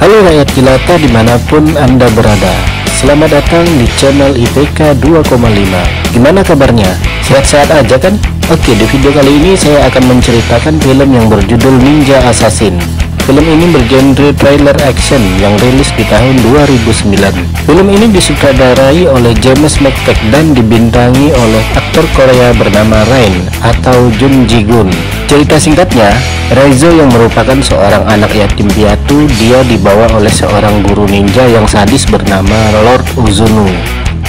Halo rakyat jelata dimanapun Anda berada, selamat datang di channel IPK 2,5. Gimana kabarnya? Sehat-sehat aja kan? Oke, di video kali ini saya akan menceritakan film yang berjudul Ninja Assassin. Film ini bergenre trailer action yang rilis di tahun 2009. Film ini disutradarai oleh James McTeague dan dibintangi oleh aktor Korea bernama Rain atau Jung Ji-gun. Cerita singkatnya, Raizo yang merupakan seorang anak yatim piatu, dia dibawa oleh seorang guru ninja yang sadis bernama Lord Uzunu.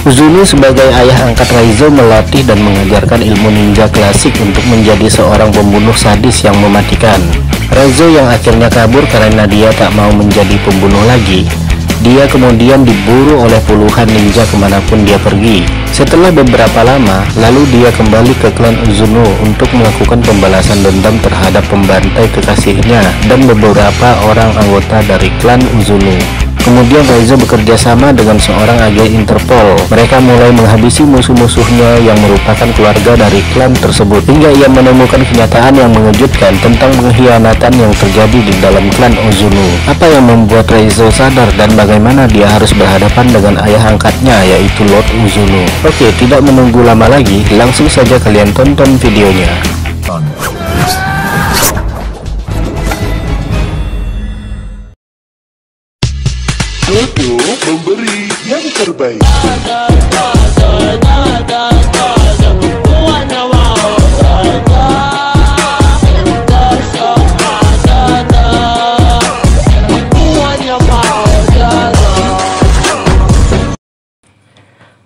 Uzunu sebagai ayah angkat Raizo melatih dan mengajarkan ilmu ninja klasik untuk menjadi seorang pembunuh sadis yang mematikan. Raizo yang akhirnya kabur karena dia tak mau menjadi pembunuh lagi. Dia kemudian diburu oleh puluhan ninja kemanapun dia pergi. Setelah beberapa lama, lalu dia kembali ke klan Uzunu untuk melakukan pembalasan dendam terhadap pembantai kekasihnya dan beberapa orang anggota dari klan Uzunu. Kemudian Raizo bekerja sama dengan seorang agen Interpol. Mereka mulai menghabisi musuh-musuhnya yang merupakan keluarga dari klan tersebut, hingga ia menemukan kenyataan yang mengejutkan tentang pengkhianatan yang terjadi di dalam klan Uzunu. Apa yang membuat Raizo sadar dan bagaimana dia harus berhadapan dengan ayah angkatnya, yaitu Lord Uzunu. Oke, tidak menunggu lama lagi, langsung saja kalian tonton videonya. Jodoh memberi yang terbaik.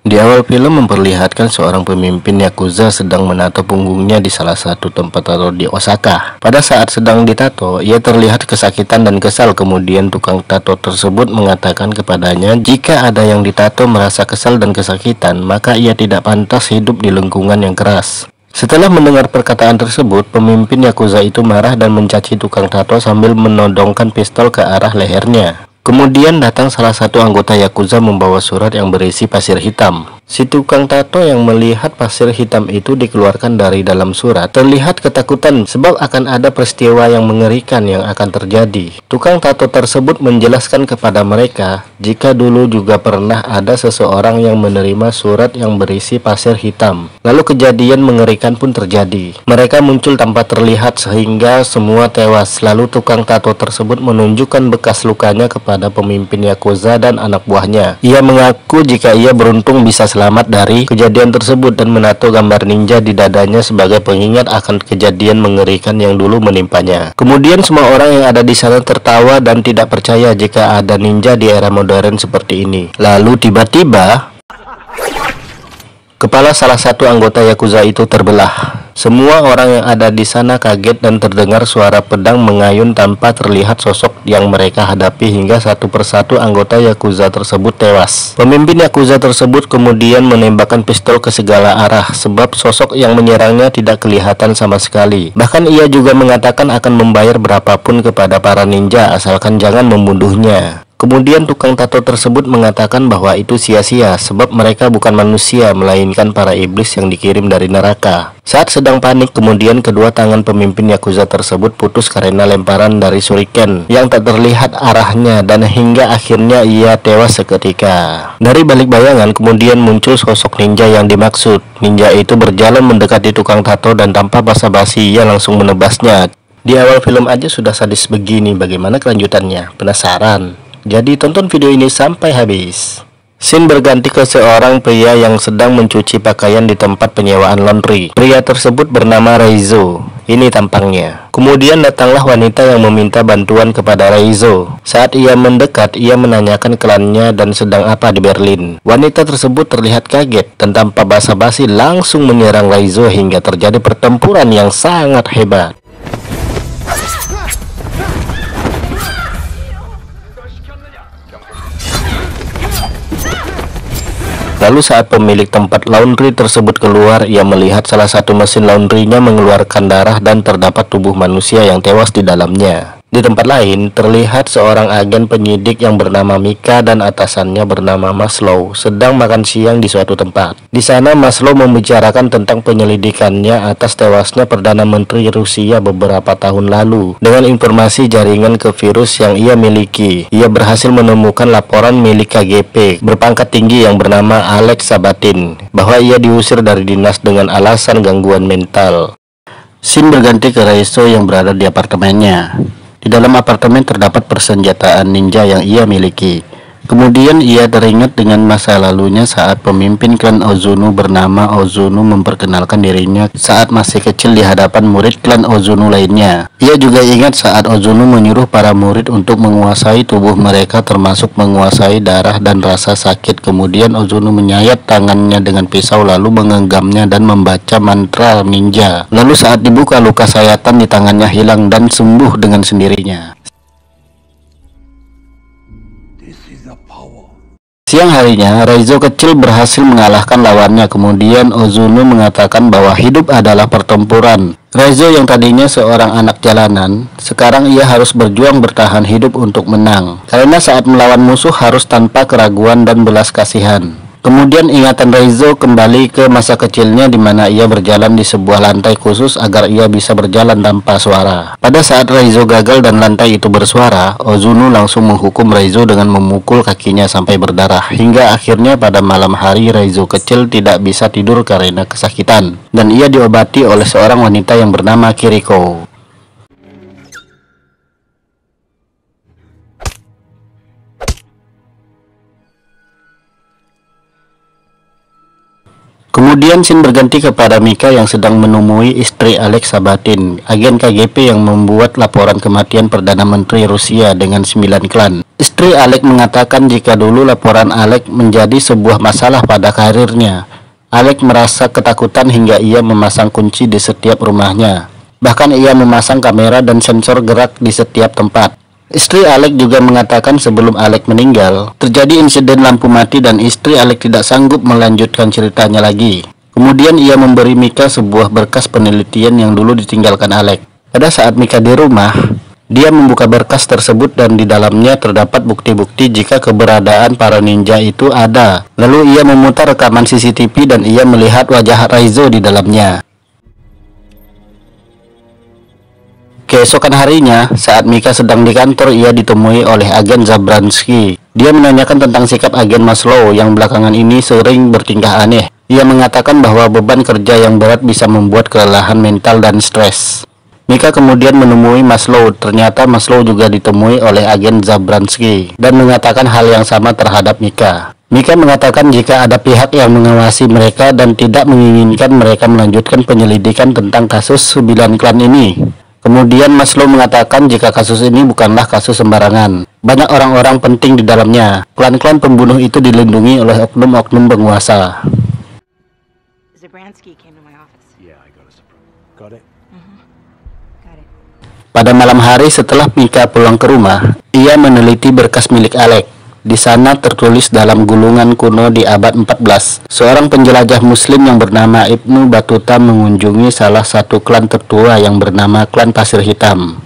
Di awal film memperlihatkan seorang pemimpin Yakuza sedang menato punggungnya di salah satu tempat tato di Osaka. Pada saat sedang ditato, ia terlihat kesakitan dan kesal. Kemudian tukang tato tersebut mengatakan kepadanya jika ada yang ditato merasa kesal dan kesakitan, maka ia tidak pantas hidup di lingkungan yang keras. Setelah mendengar perkataan tersebut, pemimpin Yakuza itu marah dan mencaci tukang tato sambil menodongkan pistol ke arah lehernya. Kemudian datang salah satu anggota Yakuza membawa surat yang berisi pasir hitam. Si tukang tato yang melihat pasir hitam itu dikeluarkan dari dalam surat terlihat ketakutan sebab akan ada peristiwa yang mengerikan yang akan terjadi. Tukang tato tersebut menjelaskan kepada mereka jika dulu juga pernah ada seseorang yang menerima surat yang berisi pasir hitam. Lalu kejadian mengerikan pun terjadi. Mereka muncul tanpa terlihat sehingga semua tewas. Lalu tukang tato tersebut menunjukkan bekas lukanya kepada pemimpin Yakuza dan anak buahnya. Ia mengaku jika ia beruntung bisa selamat dari kejadian tersebut dan menato gambar ninja di dadanya sebagai pengingat akan kejadian mengerikan yang dulu menimpanya. Kemudian semua orang yang ada di sana tertawa dan tidak percaya jika ada ninja di era modern seperti ini. Lalu tiba-tiba kepala salah satu anggota Yakuza itu terbelah. Semua orang yang ada di sana kaget dan terdengar suara pedang mengayun tanpa terlihat sosok yang mereka hadapi hingga satu persatu anggota Yakuza tersebut tewas. Pemimpin Yakuza tersebut kemudian menembakkan pistol ke segala arah sebab sosok yang menyerangnya tidak kelihatan sama sekali. Bahkan ia juga mengatakan akan membayar berapapun kepada para ninja asalkan jangan membunuhnya. Kemudian tukang tato tersebut mengatakan bahwa itu sia-sia sebab mereka bukan manusia melainkan para iblis yang dikirim dari neraka. Saat sedang panik, kemudian kedua tangan pemimpin Yakuza tersebut putus karena lemparan dari shuriken yang tak terlihat arahnya dan hingga akhirnya ia tewas seketika. Dari balik bayangan kemudian muncul sosok ninja yang dimaksud. Ninja itu berjalan mendekati tukang tato dan tanpa basa-basi ia langsung menebasnya. Di awal film aja sudah sadis begini, bagaimana kelanjutannya? Penasaran? Jadi tonton video ini sampai habis. Scene berganti ke seorang pria yang sedang mencuci pakaian di tempat penyewaan laundry. Pria tersebut bernama Raizo. Ini tampangnya. Kemudian datanglah wanita yang meminta bantuan kepada Raizo. Saat ia mendekat, ia menanyakan klannya dan sedang apa di Berlin. Wanita tersebut terlihat kaget dan tanpa basa-basi langsung menyerang Raizo hingga terjadi pertempuran yang sangat hebat. Lalu saat pemilik tempat laundry tersebut keluar, ia melihat salah satu mesin laundrynya mengeluarkan darah dan terdapat tubuh manusia yang tewas di dalamnya. Di tempat lain, terlihat seorang agen penyidik yang bernama Mika dan atasannya bernama Maslow sedang makan siang di suatu tempat. Di sana, Maslow membicarakan tentang penyelidikannya atas tewasnya Perdana Menteri Rusia beberapa tahun lalu. Dengan informasi jaringan ke virus yang ia miliki, ia berhasil menemukan laporan milik KGB berpangkat tinggi yang bernama Alex Sabatin bahwa ia diusir dari dinas dengan alasan gangguan mental. Scene berganti ke Reizo yang berada di apartemennya. Di dalam apartemen terdapat persenjataan ninja yang ia miliki. Kemudian ia teringat dengan masa lalunya saat pemimpin klan Ozuno bernama Ozuno memperkenalkan dirinya saat masih kecil di hadapan murid klan Ozuno lainnya. Ia juga ingat saat Ozuno menyuruh para murid untuk menguasai tubuh mereka termasuk menguasai darah dan rasa sakit. Kemudian Ozuno menyayat tangannya dengan pisau lalu menggenggamnya dan membaca mantra ninja. Lalu saat dibuka, luka sayatan di tangannya hilang dan sembuh dengan sendirinya. Siang harinya, Reizo kecil berhasil mengalahkan lawannya. Kemudian Ozuno mengatakan bahwa hidup adalah pertempuran. Reizo yang tadinya seorang anak jalanan, sekarang ia harus berjuang bertahan hidup untuk menang. Karena saat melawan musuh harus tanpa keraguan dan belas kasihan. Kemudian ingatan Reizo kembali ke masa kecilnya di mana ia berjalan di sebuah lantai khusus agar ia bisa berjalan tanpa suara. Pada saat Reizo gagal dan lantai itu bersuara, Ozuno langsung menghukum Reizo dengan memukul kakinya sampai berdarah. Hingga akhirnya pada malam hari Reizo kecil tidak bisa tidur karena kesakitan. Dan ia diobati oleh seorang wanita yang bernama Kiriko. Kemudian scene berganti kepada Mika yang sedang menemui istri Alex Sabatin, agen KGB yang membuat laporan kematian Perdana Menteri Rusia dengan 9 klan. Istri Alex mengatakan jika dulu laporan Alex menjadi sebuah masalah pada karirnya. Alex merasa ketakutan hingga ia memasang kunci di setiap rumahnya. Bahkan ia memasang kamera dan sensor gerak di setiap tempat. Istri Alex juga mengatakan sebelum Alex meninggal, terjadi insiden lampu mati dan istri Alex tidak sanggup melanjutkan ceritanya lagi. Kemudian ia memberi Mika sebuah berkas penelitian yang dulu ditinggalkan Alex. Pada saat Mika di rumah, dia membuka berkas tersebut dan di dalamnya terdapat bukti-bukti jika keberadaan para ninja itu ada. Lalu ia memutar rekaman CCTV dan ia melihat wajah Reizo di dalamnya. Keesokan harinya, saat Mika sedang di kantor, ia ditemui oleh agen Zabransky. Dia menanyakan tentang sikap agen Maslow yang belakangan ini sering bertingkah aneh. Ia mengatakan bahwa beban kerja yang berat bisa membuat kelelahan mental dan stres. Mika kemudian menemui Maslow. Ternyata Maslow juga ditemui oleh agen Zabransky dan mengatakan hal yang sama terhadap Mika. Mika mengatakan jika ada pihak yang mengawasi mereka dan tidak menginginkan mereka melanjutkan penyelidikan tentang kasus 9 klan ini. Kemudian Maslow mengatakan jika kasus ini bukanlah kasus sembarangan. Banyak orang-orang penting di dalamnya. Klan-klan pembunuh itu dilindungi oleh oknum-oknum penguasa. Pada malam hari setelah Mika pulang ke rumah, ia meneliti berkas milik Alex. Di sana tertulis dalam gulungan kuno di abad 14, seorang penjelajah muslim yang bernama Ibnu Battuta mengunjungi salah satu klan tertua yang bernama klan Pasir Hitam.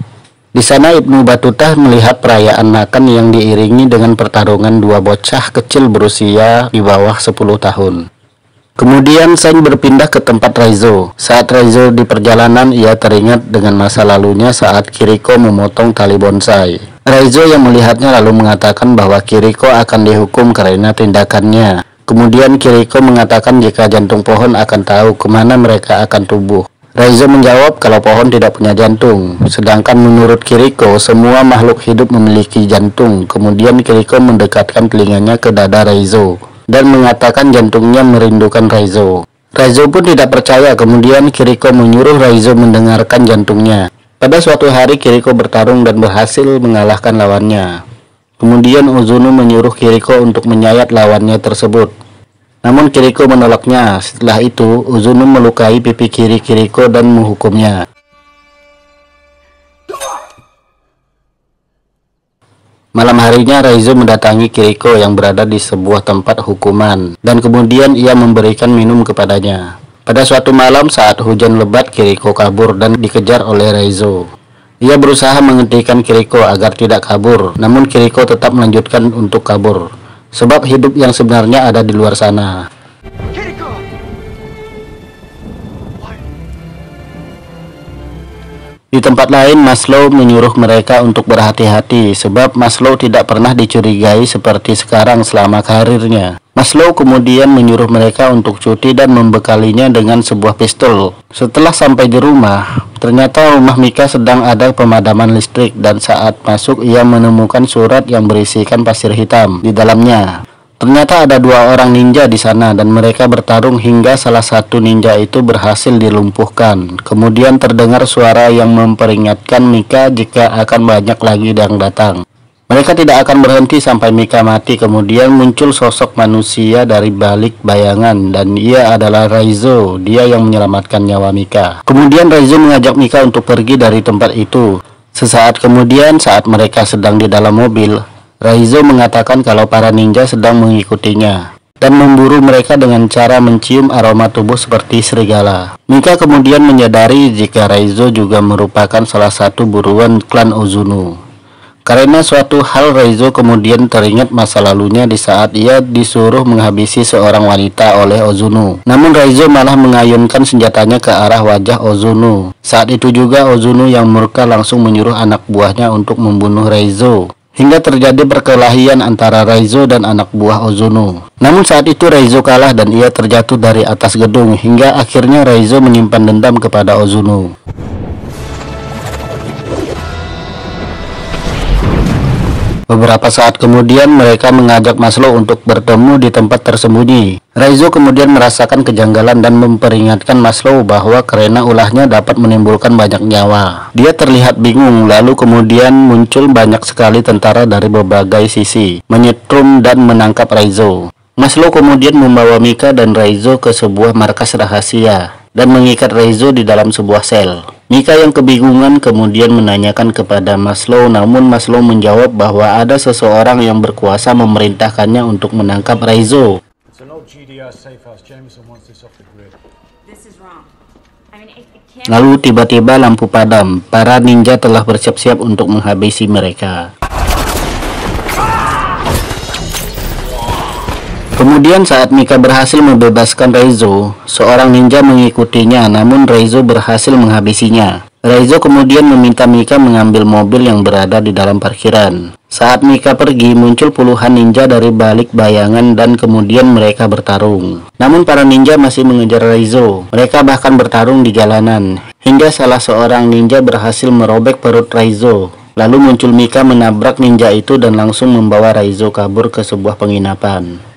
Di sana Ibnu Battuta melihat perayaan Nakan yang diiringi dengan pertarungan dua bocah kecil berusia di bawah 10 tahun. Kemudian Sen berpindah ke tempat Reizo. Saat Reizo di perjalanan, ia teringat dengan masa lalunya saat Kiriko memotong tali bonsai. Reizo yang melihatnya lalu mengatakan bahwa Kiriko akan dihukum karena tindakannya. Kemudian Kiriko mengatakan jika jantung pohon akan tahu kemana mereka akan tumbuh. Reizo menjawab kalau pohon tidak punya jantung. Sedangkan menurut Kiriko, semua makhluk hidup memiliki jantung. Kemudian Kiriko mendekatkan telinganya ke dada Reizo dan mengatakan jantungnya merindukan Reizo. Reizo pun tidak percaya. Kemudian Kiriko menyuruh Reizo mendengarkan jantungnya. Pada suatu hari Kiriko bertarung dan berhasil mengalahkan lawannya. Kemudian Ozuno menyuruh Kiriko untuk menyayat lawannya tersebut. Namun Kiriko menolaknya. Setelah itu Ozuno melukai pipi kiri Kiriko dan menghukumnya. Malam harinya Reizo mendatangi Kiriko yang berada di sebuah tempat hukuman dan kemudian ia memberikan minum kepadanya. Pada suatu malam saat hujan lebat, Kiriko kabur dan dikejar oleh Reizo. Ia berusaha menghentikan Kiriko agar tidak kabur, namun Kiriko tetap melanjutkan untuk kabur. Sebab hidup yang sebenarnya ada di luar sana. Di tempat lain, Maslow menyuruh mereka untuk berhati-hati sebab Maslow tidak pernah dicurigai seperti sekarang selama karirnya. Maslow kemudian menyuruh mereka untuk cuti dan membekalinya dengan sebuah pistol. Setelah sampai di rumah, ternyata rumah Mika sedang ada pemadaman listrik dan saat masuk ia menemukan surat yang berisikan pasir hitam di dalamnya. Ternyata ada 2 orang ninja di sana dan mereka bertarung hingga salah satu ninja itu berhasil dilumpuhkan. Kemudian terdengar suara yang memperingatkan Mika jika akan banyak lagi yang datang. Mereka tidak akan berhenti sampai Mika mati. Kemudian muncul sosok manusia dari balik bayangan dan ia adalah Raizo, dia yang menyelamatkan nyawa Mika. Kemudian Raizo mengajak Mika untuk pergi dari tempat itu. Sesaat kemudian saat mereka sedang di dalam mobil, Raizo mengatakan kalau para ninja sedang mengikutinya dan memburu mereka dengan cara mencium aroma tubuh seperti serigala. Mika kemudian menyadari jika Raizo juga merupakan salah satu buruan klan Ozuno. Karena suatu hal, Raizo kemudian teringat masa lalunya di saat ia disuruh menghabisi seorang wanita oleh Ozuno. Namun Raizo malah mengayunkan senjatanya ke arah wajah Ozuno. Saat itu juga Ozuno yang murka langsung menyuruh anak buahnya untuk membunuh Raizo. Hingga terjadi perkelahian antara Raizo dan anak buah Ozuno. Namun saat itu Raizo kalah dan ia terjatuh dari atas gedung. Hingga akhirnya Raizo menyimpan dendam kepada Ozuno. Beberapa saat kemudian mereka mengajak Maslow untuk bertemu di tempat tersembunyi. Raizo kemudian merasakan kejanggalan dan memperingatkan Maslow bahwa karena ulahnya dapat menimbulkan banyak nyawa. Dia terlihat bingung, lalu kemudian muncul banyak sekali tentara dari berbagai sisi, menyetrum dan menangkap Raizo. Maslow kemudian membawa Mika dan Raizo ke sebuah markas rahasia dan mengikat Raizo di dalam sebuah sel. Mika yang kebingungan kemudian menanyakan kepada Maslow, namun Maslow menjawab bahwa ada seseorang yang berkuasa memerintahkannya untuk menangkap Raizo. Lalu tiba-tiba lampu padam. Para ninja telah bersiap-siap untuk menghabisi mereka. Kemudian saat Mika berhasil membebaskan Raizo, seorang ninja mengikutinya, namun Raizo berhasil menghabisinya. Raizo kemudian meminta Mika mengambil mobil yang berada di dalam parkiran. Saat Mika pergi, muncul puluhan ninja dari balik bayangan dan kemudian mereka bertarung. Namun para ninja masih mengejar Raizo. Mereka bahkan bertarung di jalanan, hingga salah seorang ninja berhasil merobek perut Raizo. Lalu muncul Mika menabrak ninja itu dan langsung membawa Raizo kabur ke sebuah penginapan.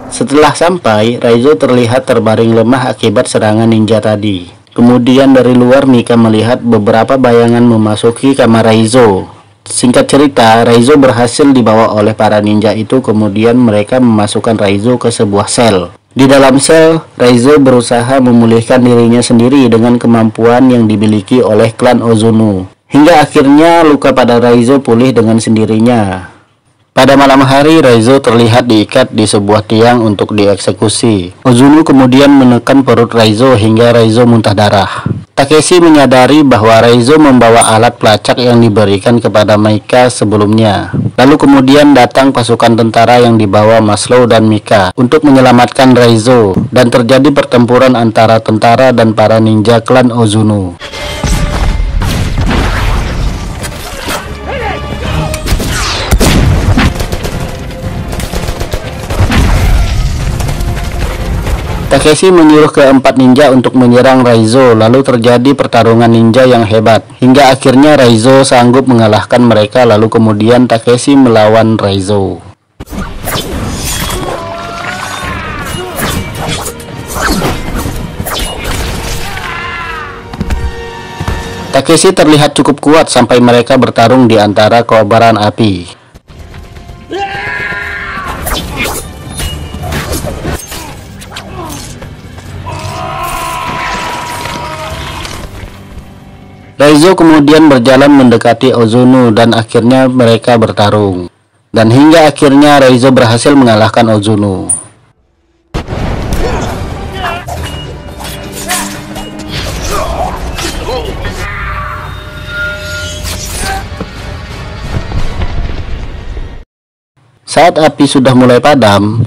Setelah sampai, Raizo terlihat terbaring lemah akibat serangan ninja tadi. Kemudian dari luar Mika melihat beberapa bayangan memasuki kamar Raizo. Singkat cerita, Raizo berhasil dibawa oleh para ninja itu, kemudian mereka memasukkan Raizo ke sebuah sel. Di dalam sel, Raizo berusaha memulihkan dirinya sendiri dengan kemampuan yang dimiliki oleh klan Ozuno. Hingga akhirnya luka pada Raizo pulih dengan sendirinya. Pada malam hari, Raizo terlihat diikat di sebuah tiang untuk dieksekusi. Ozuno kemudian menekan perut Raizo hingga Raizo muntah darah. Takeshi menyadari bahwa Raizo membawa alat pelacak yang diberikan kepada Mika sebelumnya. Lalu kemudian datang pasukan tentara yang dibawa Maslow dan Mika untuk menyelamatkan Raizo, dan terjadi pertempuran antara tentara dan para ninja klan Ozuno. Takeshi menyuruh keempat ninja untuk menyerang Raizo, lalu terjadi pertarungan ninja yang hebat. Hingga akhirnya Raizo sanggup mengalahkan mereka, lalu kemudian Takeshi melawan Raizo. Takeshi terlihat cukup kuat sampai mereka bertarung di antara kobaran api. Raizo kemudian berjalan mendekati Ozuno dan akhirnya mereka bertarung. Dan hingga akhirnya Raizo berhasil mengalahkan Ozuno. Saat api sudah mulai padam,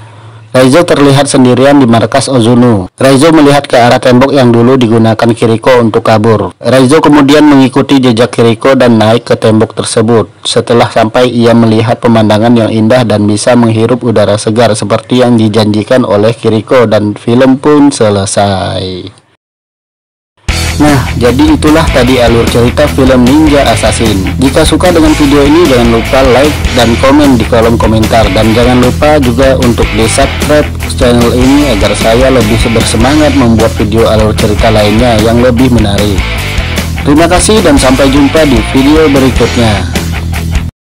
Raizo terlihat sendirian di markas Ozunu. Raizo melihat ke arah tembok yang dulu digunakan Kiriko untuk kabur. Raizo kemudian mengikuti jejak Kiriko dan naik ke tembok tersebut. Setelah sampai, ia melihat pemandangan yang indah dan bisa menghirup udara segar seperti yang dijanjikan oleh Kiriko, dan film pun selesai. Nah, jadi itulah tadi alur cerita film Ninja Assassin. Jika suka dengan video ini, jangan lupa like dan komen di kolom komentar. Dan jangan lupa juga untuk di-subscribe channel ini agar saya lebih bersemangat membuat video alur cerita lainnya yang lebih menarik. Terima kasih dan sampai jumpa di video berikutnya.